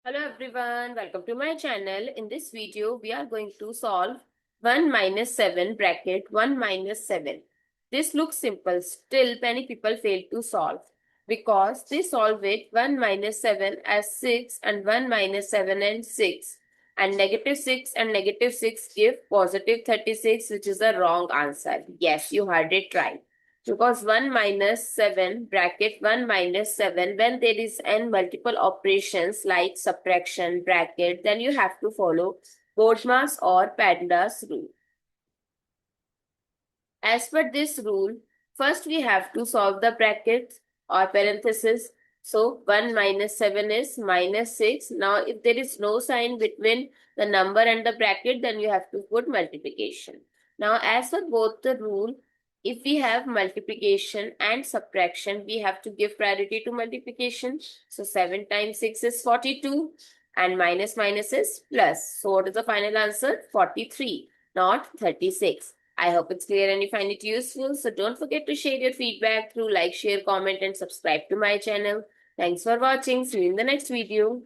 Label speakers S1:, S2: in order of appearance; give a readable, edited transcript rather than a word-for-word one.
S1: Hello everyone, welcome to my channel. In this video, we are going to solve 1 minus 7 bracket 1 minus 7. This looks simple, still many people fail to solve because they solve it 1 minus 7 as 6 and 1 minus 7 and 6. And negative 6 and negative 6 give positive 36, which is the wrong answer. Yes, you heard it right. Because 1 minus 7 bracket 1 minus 7, when there is n multiple operations like subtraction bracket, then you have to follow BODMAS or PEMDAS rule. As per this rule, first we have to solve the brackets or parenthesis. So 1 minus 7 is minus 6. Now if there is no sign between the number and the bracket, then you have to put multiplication. Now as per both the rule, if we have multiplication and subtraction, we have to give priority to multiplication. So 7 times 6 is 42 and minus minus is plus. So what is the final answer? 43, not 36. I hope it's clear and you find it useful. So don't forget to share your feedback through like, share, comment and subscribe to my channel. Thanks for watching. See you in the next video.